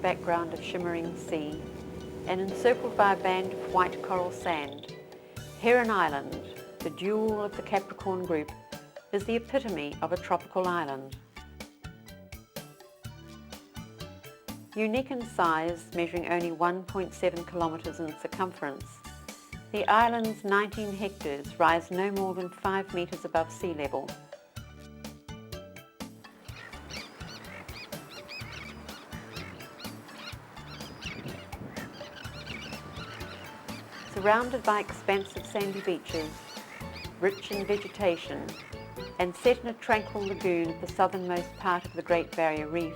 background of shimmering sea and encircled by a band of white coral sand, Heron Island, the jewel of the Capricorn group, is the epitome of a tropical island. Unique in size, measuring only 1.7 kilometres in circumference, the island's 19 hectares rise no more than 5 metres above sea level. Surrounded by expansive sandy beaches, rich in vegetation, and set in a tranquil lagoon at the southernmost part of the Great Barrier Reef,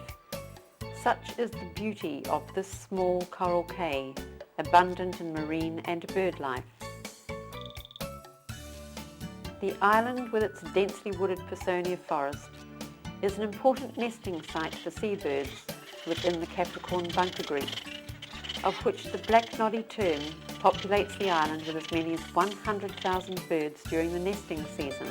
such is the beauty of this small coral cay, abundant in marine and bird life. The island, with its densely wooded Personia forest, is an important nesting site for seabirds within the Capricorn bunker group, of which the black noddy tern populates the island with as many as 100,000 birds during the nesting season.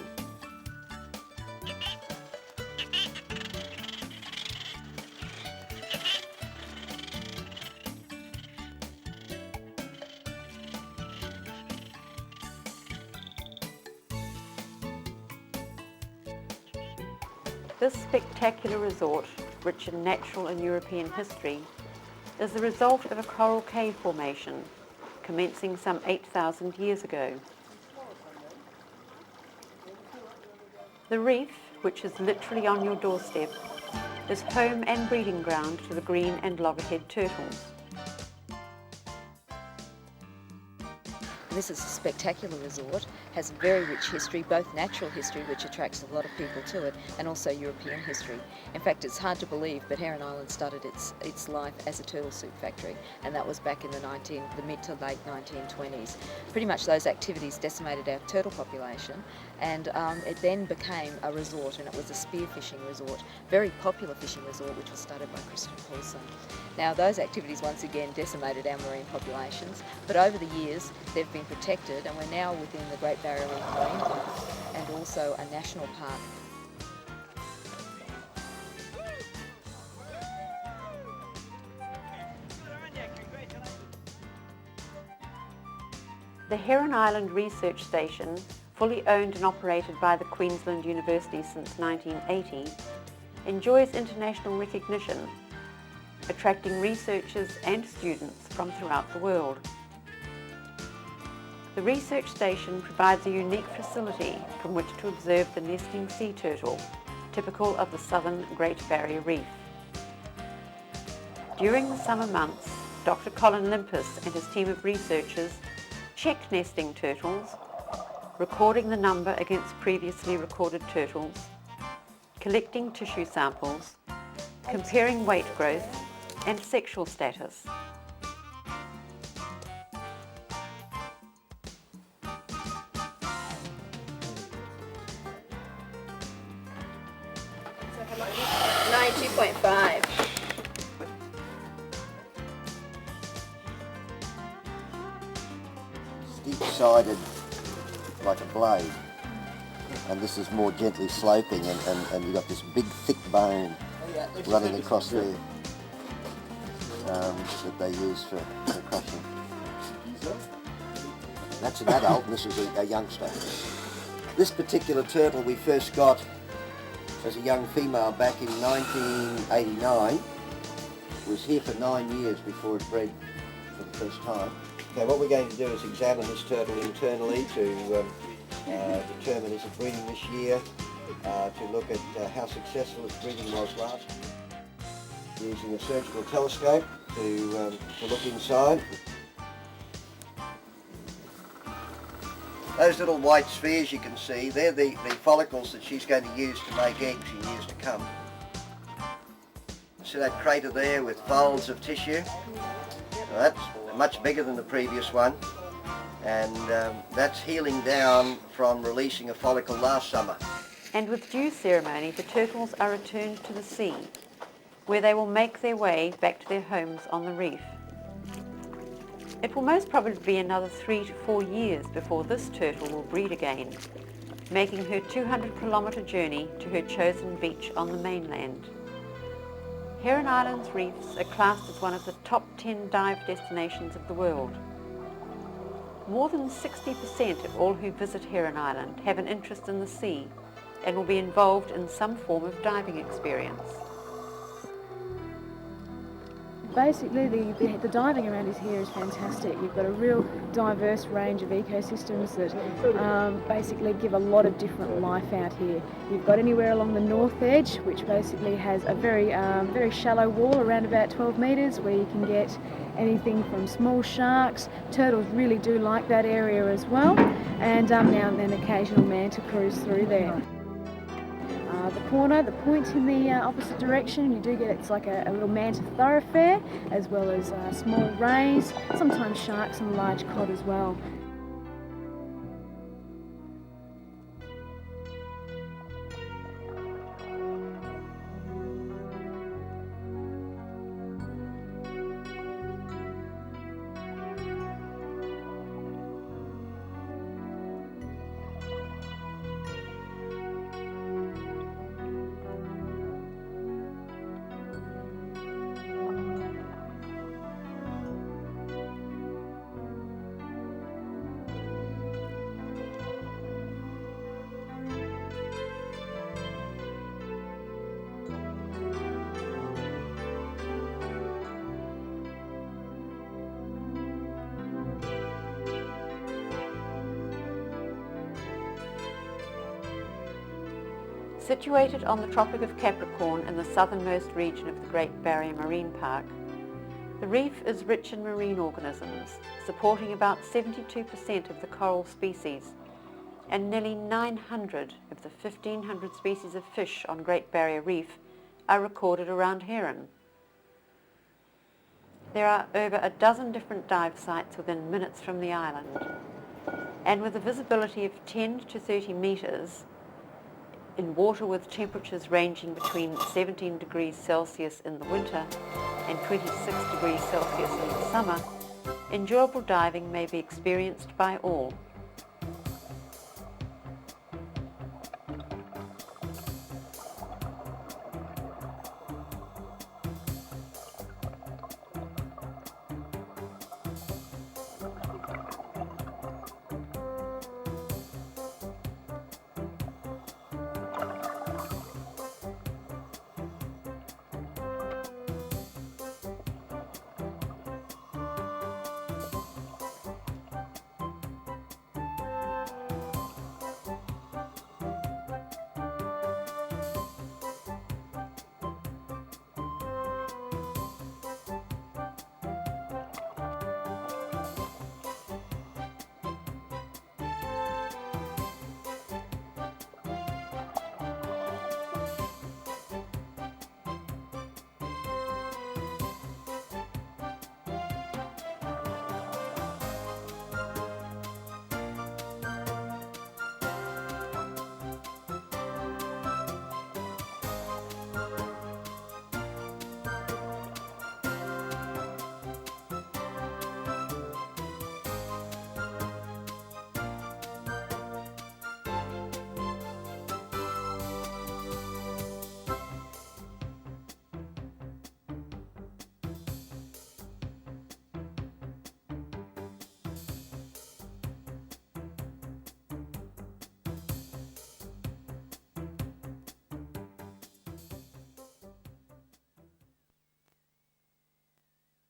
This spectacular resort, rich in natural and European history, is the result of a coral cave formation commencing some 8,000 years ago. The reef, which is literally on your doorstep, is home and breeding ground to the green and loggerhead turtles. This is a spectacular resort, has very rich history, both natural history, which attracts a lot of people to it, and also European history. In fact, it's hard to believe, but Heron Island started its life as a turtle soup factory, and that was back in the mid to late 1920s. Pretty much those activities decimated our turtle population, and it then became a resort, and it was a spearfishing resort, very popular fishing resort, which was started by Christian Paulson. Now, those activities once again decimated our marine populations, but over the years they've been protected, and we're now within the Great Barrier Reef Marine Park and also a national park. The Heron Island Research Station, fully owned and operated by the Queensland University since 1980, enjoys international recognition, attracting researchers and students from throughout the world. The research station provides a unique facility from which to observe the nesting sea turtle, typical of the southern Great Barrier Reef. During the summer months, Dr. Colin Limpus and his team of researchers check nesting turtles, recording the number against previously recorded turtles, collecting tissue samples, comparing weight growth and sexual status. So how much? 92.5. Steep-sided like a blade, and this is more gently sloping, and you've got this big thick bone running across there that they use for crushing. That's an adult, and this is a youngster. This particular turtle we first got as a young female back in 1989. It was here for 9 years before it bred for the first time. Okay, what we're going to do is examine this turtle internally to determine is it breeding this year, to look at how successful its breeding was last. Using a surgical telescope to look inside. Those little white spheres you can see, they're the follicles that she's going to use to make eggs in years to come. See that crater there with folds of tissue? Well, that's much bigger than the previous one, and that's healing down from releasing a follicle last summer. And with due ceremony, the turtles are returned to the sea, where they will make their way back to their homes on the reef. It will most probably be another 3 to 4 years before this turtle will breed again, making her 200-kilometre journey to her chosen beach on the mainland. Heron Island's reefs are classed as one of the top 10 dive destinations of the world. More than 60% of all who visit Heron Island have an interest in the sea and will be involved in some form of diving experience. Basically, the diving around here is fantastic. You've got a real diverse range of ecosystems that basically give a lot of different life out here. You've got anywhere along the north edge, which basically has a very shallow wall around about 12 metres, where you can get anything from small sharks. Turtles really do like that area as well, and now and then occasional manta cruise through there. The point in the opposite direction, you do get, it's like a little manta thoroughfare, as well as small rays, sometimes sharks and large cod as well. Situated on the Tropic of Capricorn in the southernmost region of the Great Barrier Marine Park, the reef is rich in marine organisms, supporting about 72% of the coral species, and nearly 900 of the 1,500 species of fish on Great Barrier Reef are recorded around Heron. There are over a dozen different dive sites within minutes from the island, and with a visibility of 10 to 30 metres, in water with temperatures ranging between 17 degrees Celsius in the winter and 26 degrees Celsius in the summer, enjoyable diving may be experienced by all.